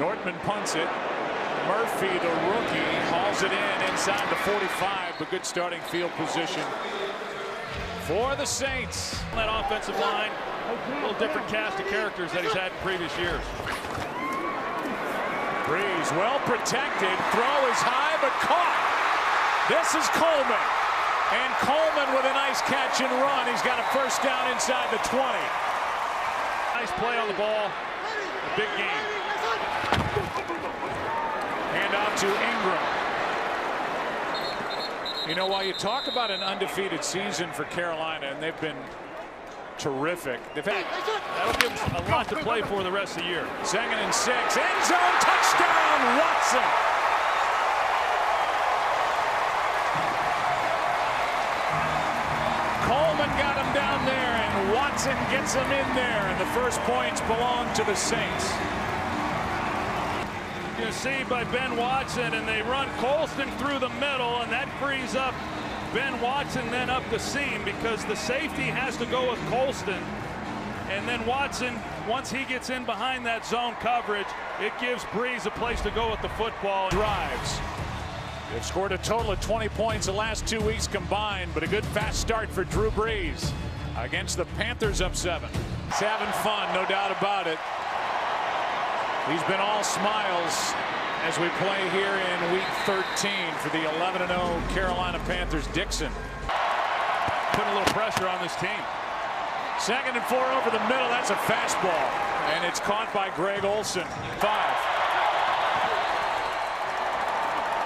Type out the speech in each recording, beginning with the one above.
Nordman punts it. Murphy, the rookie, hauls it in inside the 45, but good starting field position for the Saints. That offensive line, a little different cast of characters that he's had in previous years. Brees, well protected. Throw is high, but caught. This is Coleman. And Coleman with a nice catch and run. He's got a first down inside the 20. Nice play on the ball. A big game. Hand off to Ingram. You know, while you talk about an undefeated season for Carolina, and they've been terrific. They've had, that'll give them a lot to play for the rest of the year. 2nd and 6. End zone touchdown, Watson. Coleman got him down there, and Watson gets him in there, and the first points belong to the Saints. You see by Ben Watson, and they run Colston through the middle, and that frees up Ben Watson then up the seam because the safety has to go with Colston. And then Watson, once he gets in behind that zone coverage, it gives Brees a place to go with the football. Drives. They've scored a total of 20 points the last 2 weeks combined, but a good fast start for Drew Brees against the Panthers up 7. He's having fun, no doubt about it. He's been all smiles as we play here in week 13 for the 11-0 Carolina Panthers. Dixon putting a little pressure on this team. 2nd and 4 over the middle. That's a fastball, and it's caught by Greg Olsen. 5.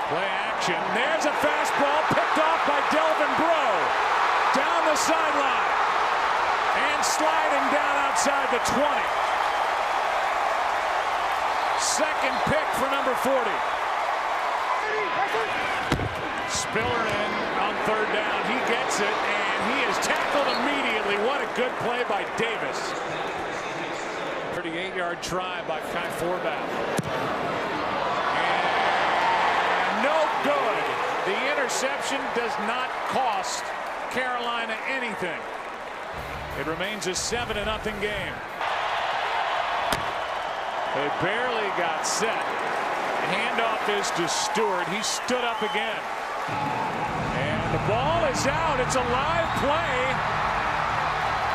Play action. There's a fastball picked off by Delvin Breaux. Down the sideline and sliding down outside the 20. Second pick for number 40. Spiller in on 3rd down. He gets it, and he is tackled immediately. What a good play by Davis. 38-yard try by Kai Forbath. And no good. The interception does not cost Carolina anything. It remains a 7-0 game. They barely got set. Handoff is to Stewart. He stood up again. And the ball is out. It's a live play.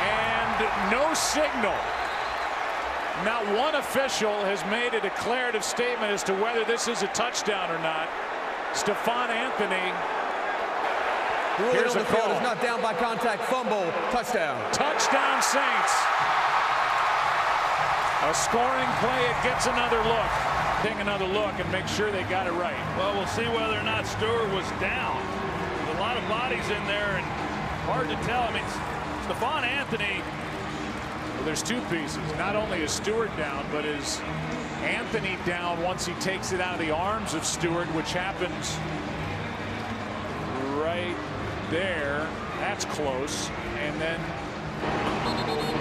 And no signal. Not one official has made a declarative statement as to whether this is a touchdown or not. Stephon Anthony. Here's a call. Is not down by contact. Fumble. Touchdown. Touchdown Saints. A scoring play, it gets another look. Take another look and make sure they got it right. Well, we'll see whether or not Stewart was down. There's a lot of bodies in there, and hard to tell. I mean, Stephon Anthony. Well, there's 2 pieces. Not only is Stewart down, but is Anthony down once he takes it out of the arms of Stewart, which happens right there. That's close. And then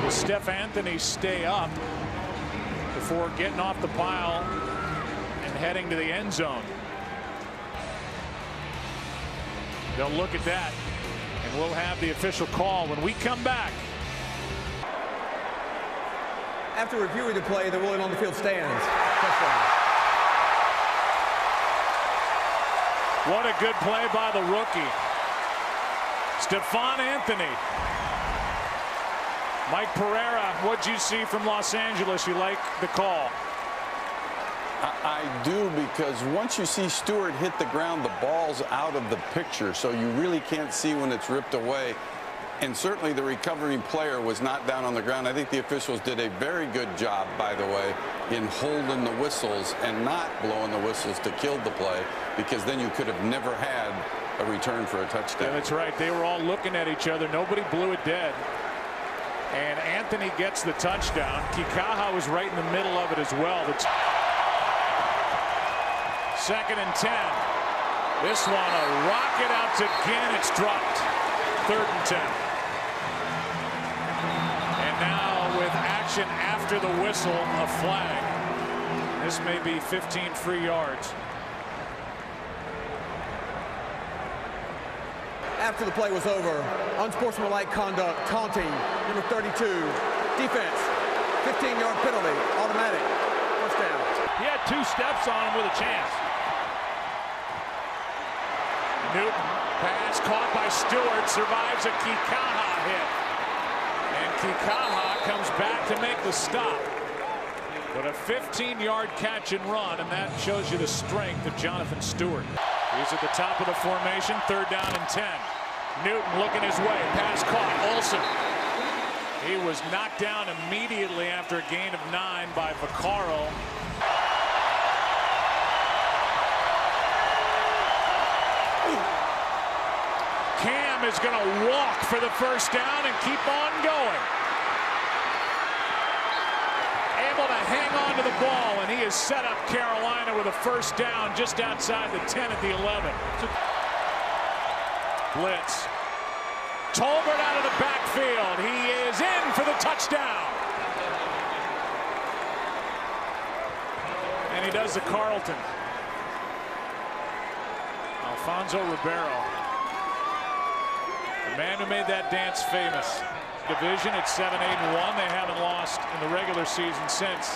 will Steph Anthony stay up before getting off the pile and heading to the end zone? They'll look at that, and we'll have the official call when we come back. After reviewing the play, the ruling on the field stands. Touchdown. What a good play by the rookie. Stephon Anthony. Mike Pereira, what'd you see from Los Angeles? You like the call? I do, because once you see Stewart hit the ground, the ball's out of the picture, so you really can't see when it's ripped away. And certainly the recovering player was not down on the ground. I think the officials did a very good job, by the way, in holding the whistles and not blowing the whistles to kill the play, because then you could have never had a return for a touchdown. Yeah, that's right. They were all looking at each other. Nobody blew it dead. And Anthony gets the touchdown. Kikaha was right in the middle of it as well. 2nd and 10. This one, a rocket out to Ginn. It's dropped. 3rd and 10. And now with action after the whistle, a flag. This may be 15 free yards. After the play was over, unsportsmanlike conduct, taunting, number 32, defense, 15-yard penalty, automatic, first down. He had got 2 steps on him with a chance. Newton, pass caught by Stewart, survives a Kikaha hit. And Kikaha comes back to make the stop. But a 15-yard catch and run, and that shows you the strength of Jonathan Stewart. He's at the top of the formation, 3rd down and 10. Newton looking his way, pass caught, Olsen. He was knocked down immediately after a gain of 9 by Vaccaro. Cam is going to walk for the 1st down and keep on going. Able to hang on to the ball, and he has set up Carolina with a 1st down just outside the 10 at the 11. Blitz. Tolbert out of the backfield. He is in for the touchdown. And he does the Carlton. Alfonso Ribeiro. The man who made that dance famous. Division at 7-8-1. They haven't lost in the regular season since.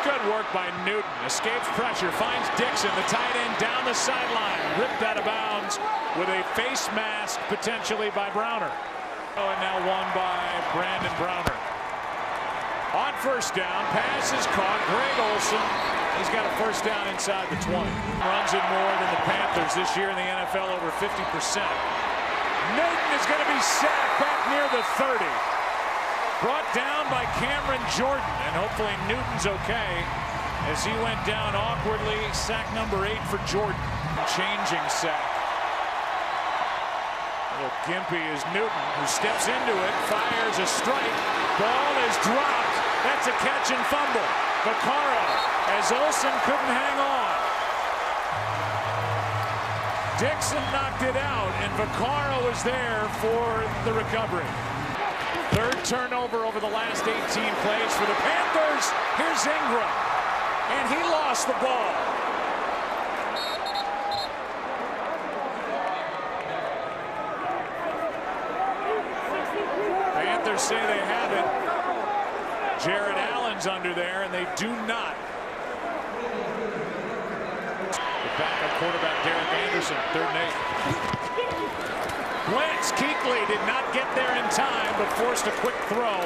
Good work by Newton. Escapes pressure. Finds Dixon, the tight end, down the sideline. Ripped out of bounds with a face mask potentially by Browner. Oh, and now won by Brandon Browner. On 1st down, pass is caught. Greg Olsen. He's got a 1st down inside the 20. Runs it more than the Panthers this year in the NFL, over 50%. Newton is going to be sacked back near the 30. Brought down by Cameron Jordan, and hopefully Newton's okay as he went down awkwardly. Sack number 8 for Jordan. Changing sack. A little gimpy is Newton, who steps into it, fires a strike. Ball is dropped. That's a catch and fumble. Vaccaro, as Olsen couldn't hang on. Dixon knocked it out, and Vaccaro was there for the recovery. 3rd turnover over the last 18 plays for the Panthers. Here's Ingram, and he lost the ball. Panthers say they have it. Jared Allen's under there, and they do not. The backup quarterback, Derek Anderson, 3rd and 8. Wentz, Kuechly did not get there in time, but forced a quick throw,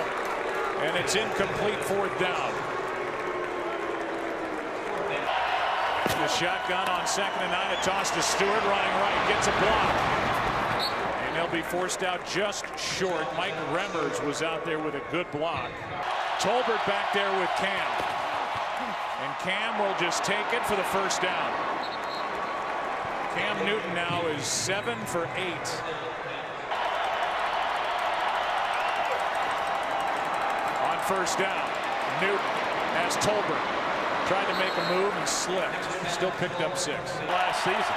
and it's incomplete, 4th down. The shotgun on 2nd and 9, a toss to Stewart, running right, gets a block. And he'll be forced out just short. Mike Remmers was out there with a good block. Tolbert back there with Cam. And Cam will just take it for the 1st down. Cam Newton now is 7 for 8. On 1st down, Newton has Tolbert. Tried to make a move and slipped. Still picked up 6. Last season.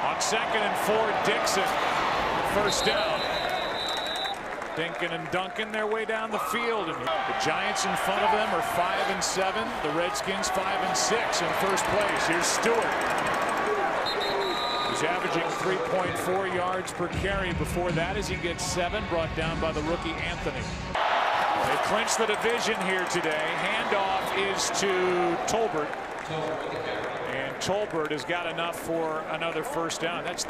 On 2nd and 4, Dixon. 1st down. Dinkin and Duncan their way down the field. And the Giants in front of them are 5 and 7. The Redskins 5 and 6 in 1st place. Here's Stewart. He's averaging 3.4 yards per carry before that as he gets 7, brought down by the rookie Anthony. They clinch the division here today. Handoff is to Tolbert. And Tolbert has got enough for another 1st down. That's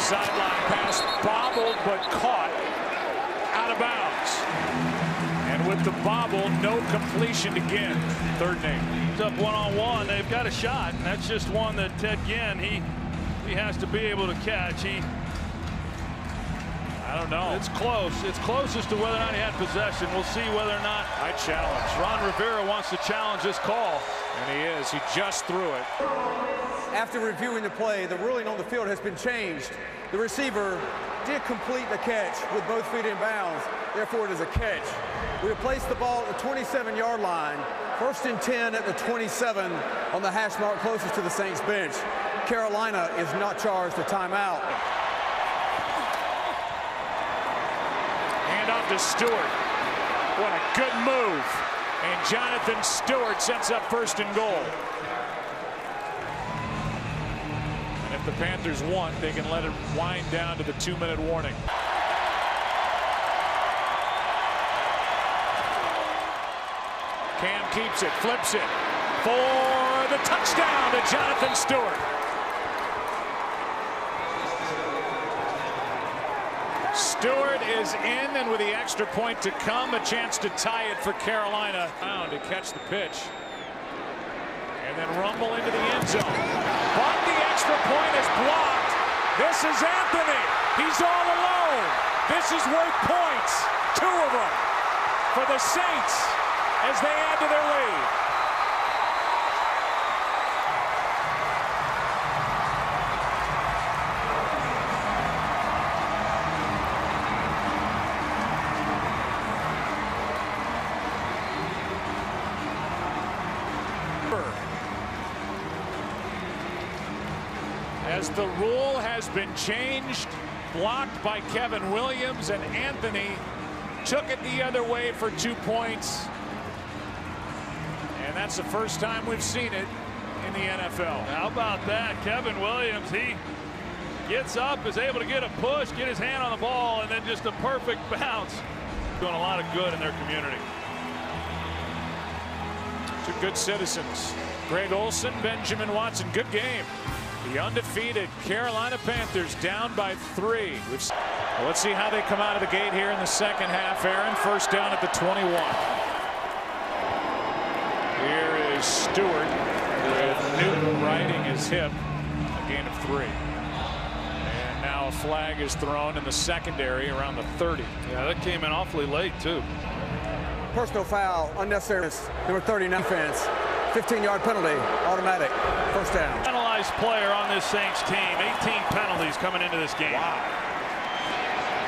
sideline pass, bobbled but caught out of bounds. And with the bobble, no completion again. 3rd and 8. He's up 1-on-1. They've got a shot, and that's just one that Ted Ginn, he has to be able to catch. I don't know. It's close. It's close as to whether or not he had possession. We'll see whether or not. I challenge. Ron Rivera wants to challenge this call. And he is. He just threw it. After reviewing the play, the ruling on the field has been changed. The receiver did complete the catch with both feet in bounds. Therefore, it is a catch. We have placed the ball at the 27-yard line. 1st and 10 at the 27 on the hash mark closest to the Saints bench. Carolina is not charged a timeout. Hand off to Stewart. What a good move. And Jonathan Stewart sets up 1st and goal. And if If the Panthers want, they can let it wind down to the 2-minute warning. Cam keeps it, flips it for the touchdown to Jonathan Stewart. Stewart is in, and with the extra point to come, a chance to tie it for Carolina. To catch the pitch. And then rumble into the end zone. But the extra point is blocked. This is Anthony. He's all alone. This is worth points. 2 of them for the Saints as they add to their lead. As the rule has been changed, blocked by Kevin Williams, and Anthony took it the other way for 2 points. And that's the first time we've seen it in the NFL. How about that? Kevin Williams, he gets up, is able to get a push, get his hand on the ball, and then just a perfect bounce. Doing a lot of good in their community. 2 good citizens. Greg Olsen, Benjamin Watson. Good game. The undefeated Carolina Panthers down by 3. Well, let's see how they come out of the gate here in the second half. Aaron, first down at the 21. Here is Stewart with Newton riding his hip. A gain of 3. And now a flag is thrown in the secondary around the 30. Yeah, that came in awfully late, too. Personal foul, unnecessary. Number 39 offense. 15-yard penalty, automatic, first down. Penalized player on this Saints team. 18 penalties coming into this game. Wow.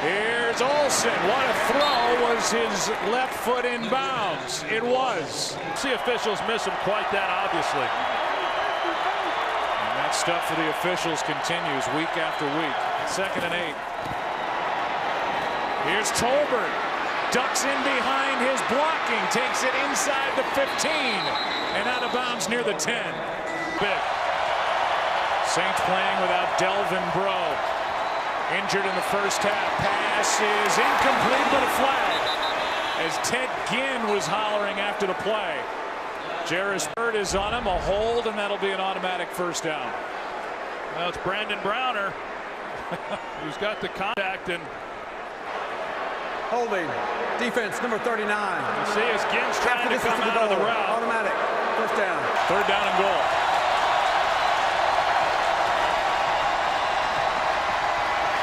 Here's Olsen. What a throw. Was his left foot in bounds? It was. See, officials miss him quite that obviously. And that stuff for the officials continues week after week. 2nd and 8. Here's Tolbert. Ducks in behind his blocking. Takes it inside the 15. And out of bounds near the 10. Big. Saints playing without Delvin Breaux. Injured in the first half. Pass is incomplete, but a flag. As Ted Ginn was hollering after the play. Jarris Bird is on him. A hold, and that'll be an automatic first down. Well, it's Brandon Browner who's got the contact, and holding. Defense, number 39. You see as Ginn's trying to come out of the route. Automatic. First down. 3rd down and goal.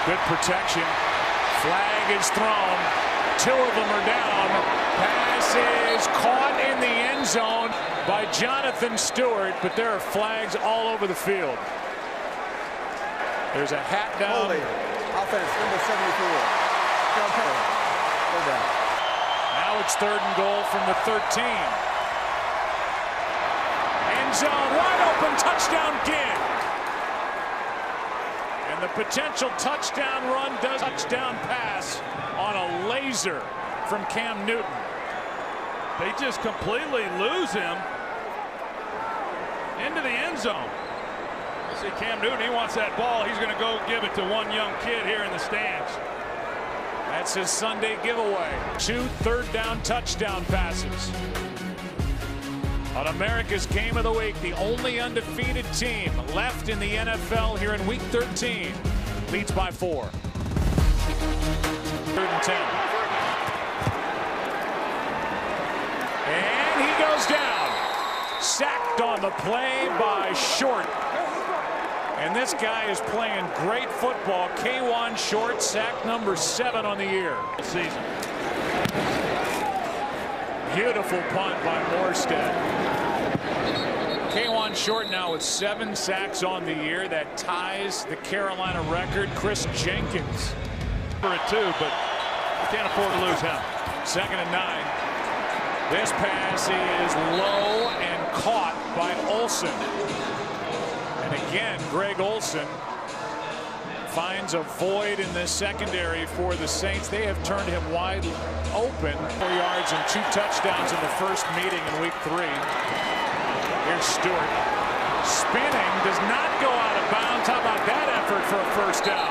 Good protection. Flag is thrown. 2 of them are down. Pass is caught in the end zone by Jonathan Stewart, but there are flags all over the field. There's a hat down. Holding. Offense, number 74. Now it's 3rd and goal from the 13. End zone, wide open, touchdown Ginn. And the potential touchdown run does touchdown pass on a laser from Cam Newton. They just completely lose him into the end zone. You see Cam Newton, he wants that ball. He's going to go give it to one young kid here in the stands. That's his Sunday giveaway. 2 third-down touchdown passes. On America's Game of the Week, the only undefeated team left in the NFL here in Week 13. Leads by 4. 3rd and 10. And he goes down. Sacked on the play by Short. And this guy is playing great football. K'Wan Short, sack number 7 on the year. Season. Beautiful punt by Morstead. K'Wan Short now with 7 sacks on the year. That ties the Carolina record. Chris Jenkins For it too, but you can't afford to lose him. 2nd and 9. This pass is low and caught by Olsen. And again, Greg Olsen finds a void in the secondary for the Saints. They have turned him wide open. 4 yards and 2 touchdowns in the first meeting in Week 3. Here's Stewart. Spinning, does not go out of bounds. How about that effort for a first down?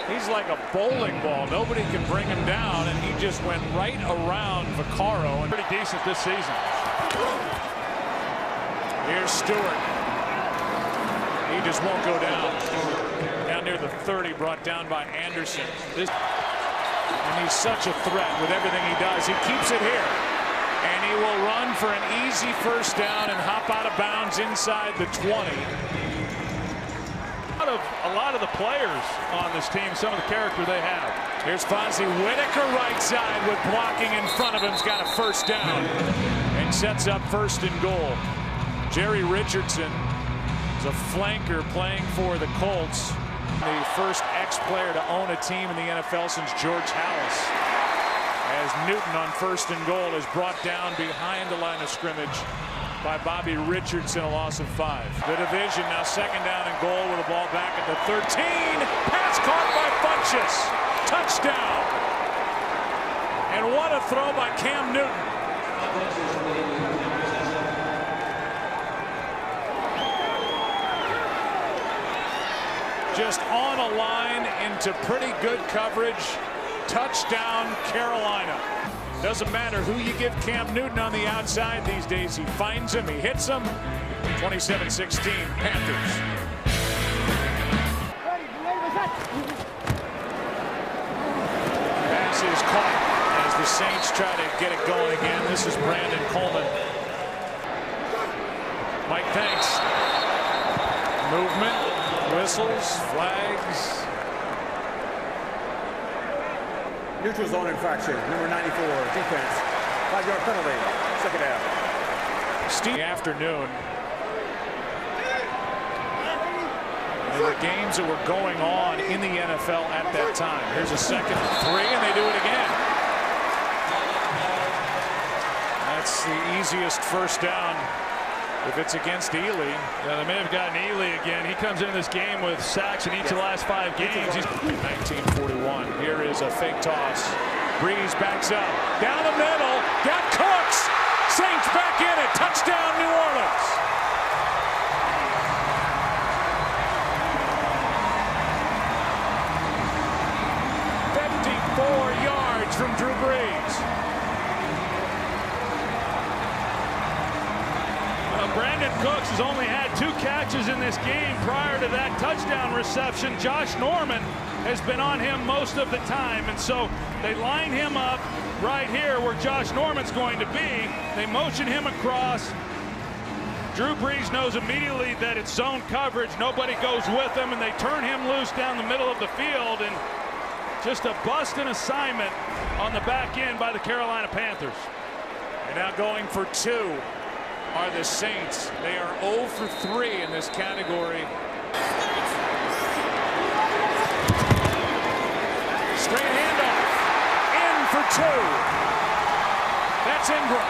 He's like a bowling ball. Nobody can bring him down, and he just went right around Vaccaro. And pretty decent this season. Here's Stewart. He just won't go down. Down near the 30, brought down by Anderson. And he's such a threat with everything he does. He keeps it here. And he will run for an easy first down and hop out of bounds inside the 20. A lot of the players on this team, some of the character they have. Here's Fonzie Whitaker right side with blocking in front of him. He's got a first down and sets up first and goal. Jerry Richardson is a flanker playing for the Colts. The first ex-player to own a team in the NFL since George Hallis. As Newton on first and goal is brought down behind the line of scrimmage by Bobby Richardson, a loss of 5. The division now second down and goal with the ball back at the 13. Pass caught by Funchess. Touchdown. And what a throw by Cam Newton. Just on a line into pretty good coverage. Touchdown, Carolina. Doesn't matter who you give Cam Newton on the outside these days. He finds him, he hits him. 27-16, Panthers. Pass is caught as the Saints try to get it going again. This is Brandon Coleman. Mike, thanks. Movement, whistles, flags. Neutral zone infraction, number 94, defense. 5-yard penalty, second down. Steve, afternoon. There were games that were going on in the NFL at that time. Here's a 2nd and 3, and they do it again. That's the easiest first down if it's against Ely. Yeah, they may have gotten Ely again. He comes into this game with sacks in each of the last 5 games. He's 1941. Here is a fake toss. Brees backs up. Down the middle. Got Cooks. Saints back in it. Touchdown, New Orleans. Yards from Drew Brees. Brandon Cooks has only had 2 catches in this game prior to that touchdown reception. Josh Norman has been on him most of the time, and so they line him up right here where Josh Norman's going to be. They motion him across. Drew Brees knows immediately that it's zone coverage. Nobody goes with him, and they turn him loose down the middle of the field, and just a busting assignment on the back end by the Carolina Panthers. And now going for 2 are the Saints. They are 0 for 3 in this category. Straight handoff. In for 2. That's Ingram.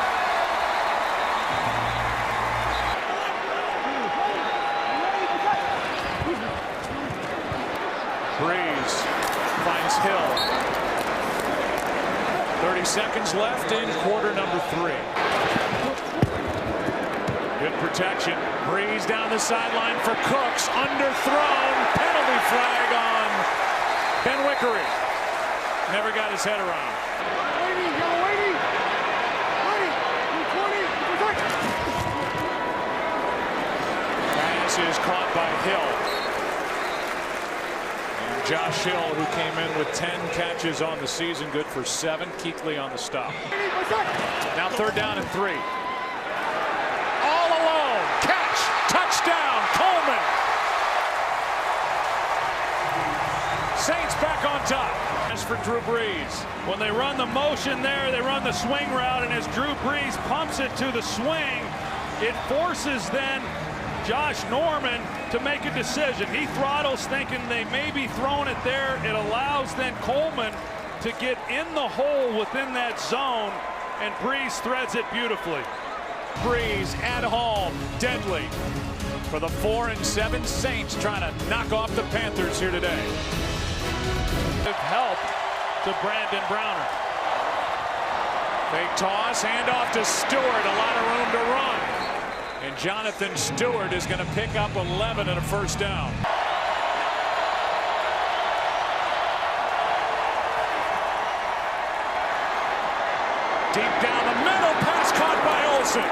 Brees finds Hill. 30 seconds left in quarter number 3. Good protection. Brees down the sideline for Cooks. Underthrown. Penalty flag on Ben Wickery. Never got his head around. Pass is caught by Hill. And Josh Hill, who came in with 10 catches on the season, good for 7. Kuechly on the stop. Now 3rd down and 3. Touchdown, Coleman. Saints back on top. As for Drew Brees. When they run the motion there, they run the swing route, and as Drew Brees pumps it to the swing, it forces then Josh Norman to make a decision. He throttles thinking they may be throwing it there. It allows then Coleman to get in the hole within that zone, and Brees threads it beautifully. Brees at home, deadly for the 4 and 7 Saints, trying to knock off the Panthers here today. Help to Brandon Browner. Fake toss, handoff to Stewart, a lot of room to run. And Jonathan Stewart is going to pick up 11 and a first down. Deep down the middle, pass caught by Olsen.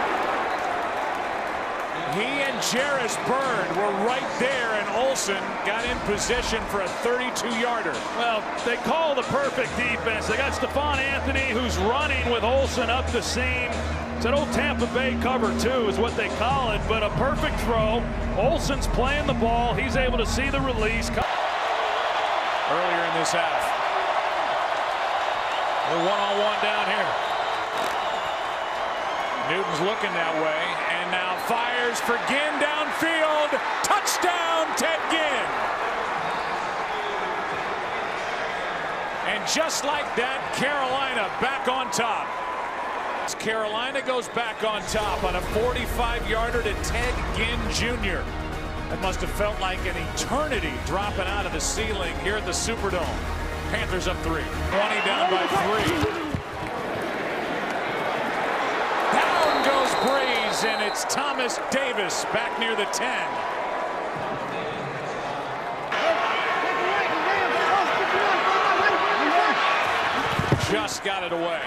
He and Jarris Byrd were right there, and Olsen got in position for a 32-yarder. Well, they call the perfect defense. They got Stephon Anthony, who's running with Olsen up the seam. It's an old Tampa Bay cover two is what they call it, but a perfect throw. Olsen's playing the ball. He's able to see the release. Earlier in this half. They're one-on-one down here. Newton's looking that way, and now fires for Ginn downfield. Touchdown, Ted Ginn. And just like that, Carolina back on top. Carolina goes back on top on a 45-yarder to Ted Ginn Jr. That must have felt like an eternity dropping out of the ceiling here at the Superdome. Panthers up 3. 20 down by 3. Down goes Brees, and it's Thomas Davis back near the 10. Just got it away.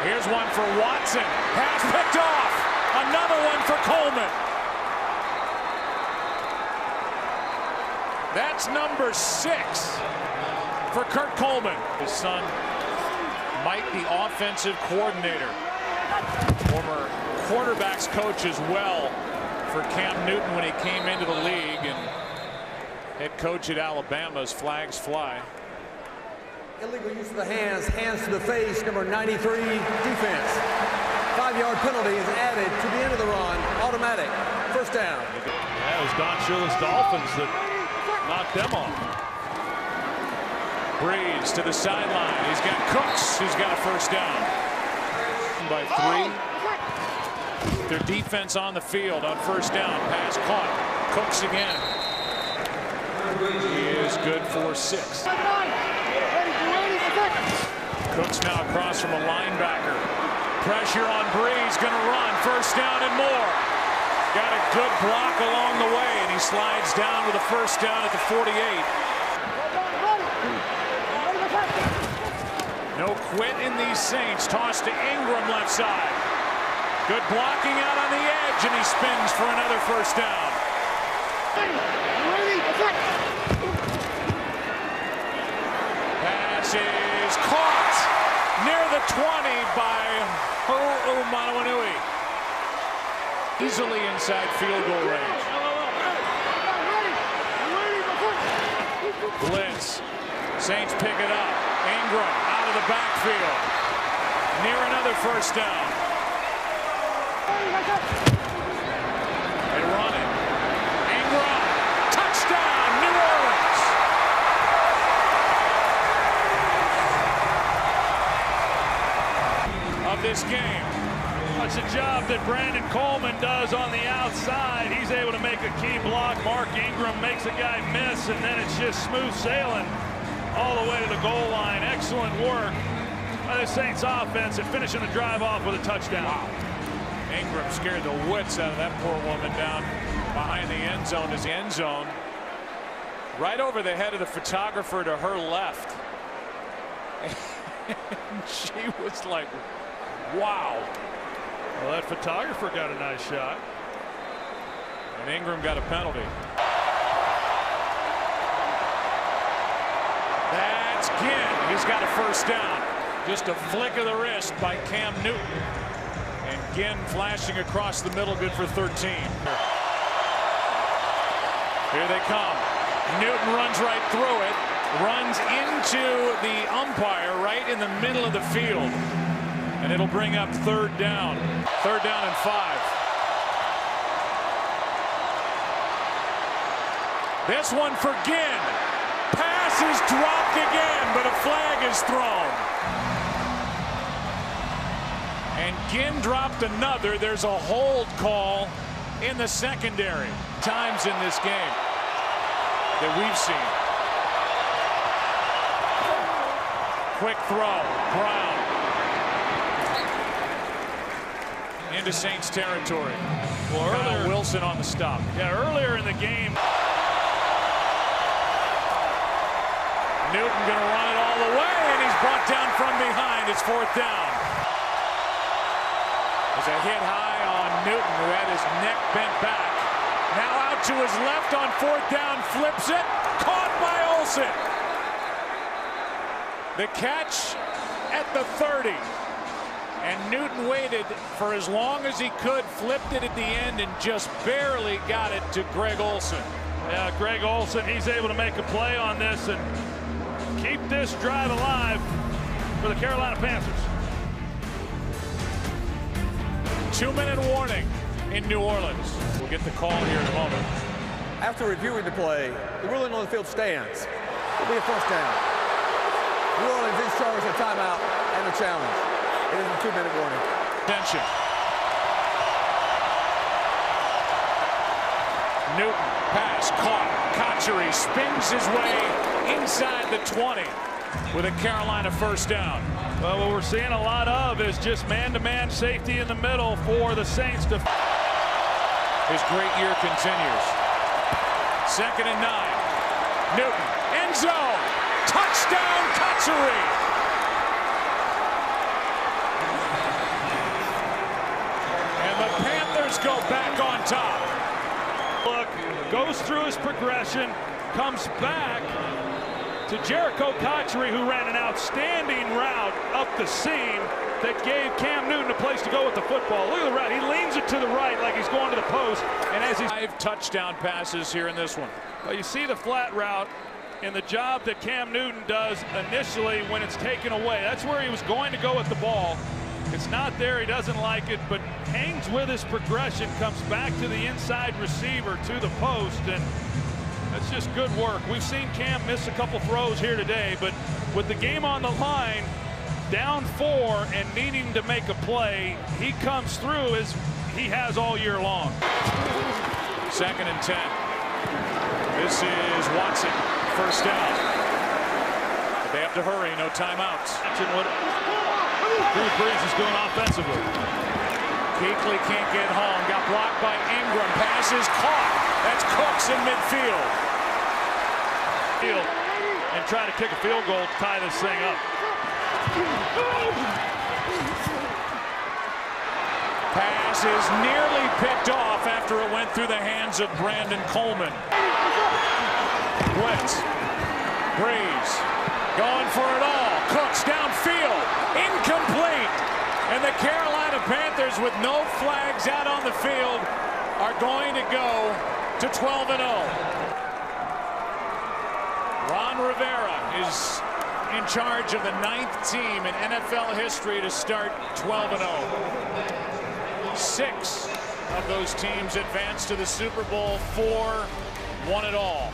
Here's one for Watson. Pass picked off. Another one for Coleman. That's number 6 for Kurt Coleman. His son, Mike, the offensive coordinator. Former quarterbacks coach as well for Cam Newton when he came into the league, and head coach at Alabama as flags fly. Illegal use of the hands, hands to the face, number 93, defense. 5-yard penalty is added to the end of the run, automatic, first down. Yeah, it was Don Shula's Dolphins that knocked them off. Brees to the sideline. He's got Cooks, who's got a first down. By 3. Their defense on the field on first down. Pass caught. Cooks again. He is good for 6. Cooks now across from a linebacker. Pressure on Brees, going to run. First down and more. Got a good block along the way, and he slides down with a first down at the 48. No quit in these Saints. Toss to Ingram left side. Good blocking out on the edge, and he spins for another first down. Pass is caught near the 20 by Umanawinui. Easily inside field goal range. Blitz. Saints pick it up. Ingram out of the backfield. Near another first down. They run it. Ingram. Touchdown, New Orleans. Of this game. It's a job that Brandon Coleman does on the outside. He's able to make a key block. Mark Ingram makes a guy miss, and then it's just smooth sailing all the way to the goal line. Excellent work by the Saints offense and finishing the drive off with a touchdown. Wow. Ingram scared the wits out of that poor woman down behind the end zone. His end zone right over the head of the photographer to her left. And she was like, wow. Well, that photographer got a nice shot. And Ingram got a penalty. That's Ginn. He's got a first down. Just a flick of the wrist by Cam Newton. And Ginn flashing across the middle, good for 13. Here they come. Newton runs right through it. Runs into the umpire right in the middle of the field. And it'll bring up third down. Third down and 5. This one for Ginn. Pass is dropped again, but a flag is thrown. And Ginn dropped another. There's a hold call in the secondary. Times in this game that we've seen. Quick throw. Brown. into Saints territory. Well, earlier, Wilson on the stop. Yeah, earlier in the game. Newton going to run it all the way, and he's brought down from behind. It's 4th down. There's a hit high on Newton, who had his neck bent back. Now out to his left on 4th down, flips it, caught by Olsen. The catch at the 30. And Newton waited for as long as he could, flipped it at the end, and just barely got it to Greg Olsen. Yeah, Greg Olsen, he's able to make a play on this and keep this drive alive for the Carolina Panthers. 2-minute warning in New Orleans. We'll get the call here in a moment. After reviewing the play, the ruling on the field stands. It'll be a 1st down. New Orleans is charged a timeout and a challenge. It is a 2-minute warning. Attention. Newton, pass, caught. Kachuri spins his way inside the 20 with a Carolina 1st down. Well, what we're seeing a lot of is just man-to-man safety in the middle for the Saints to. His great year continues. 2nd and 9. Newton, end zone, touchdown, Kachuri. The Panthers go back on top. Look, goes through his progression, comes back to Jericho Kachuri, who ran an outstanding route up the seam that gave Cam Newton a place to go with the football. Look at the route. He leans it to the right like he's going to the post. And as he's 5 touchdown passes here in this one. Well, you see the flat route and the job that Cam Newton does initially when it's taken away. That's where he was going to go with the ball. It's not there, he doesn't like it, but hangs with his progression, comes back to the inside receiver to the post, and that's just good work. We've seen Cam miss a couple throws here today, but with the game on the line, down 4 and needing to make a play, he comes through as he has all year long. 2nd and 10. This is Watson, 1st down. But they have to hurry, no timeouts. Drew Brees is doing offensively. Kuechly can't get home. Got blocked by Ingram. Pass is caught. That's Cooks in midfield. And try to kick a field goal to tie this thing up. Pass is nearly picked off after it went through the hands of Brandon Coleman. Blitz. Brees going for it all. Cooks downfield. Incomplete. And the Carolina Panthers, with no flags out on the field, are going to go to 12-0. Ron Rivera is in charge of the 9th team in NFL history to start 12-0. 6 of those teams advanced to the Super Bowl. 4 won it all.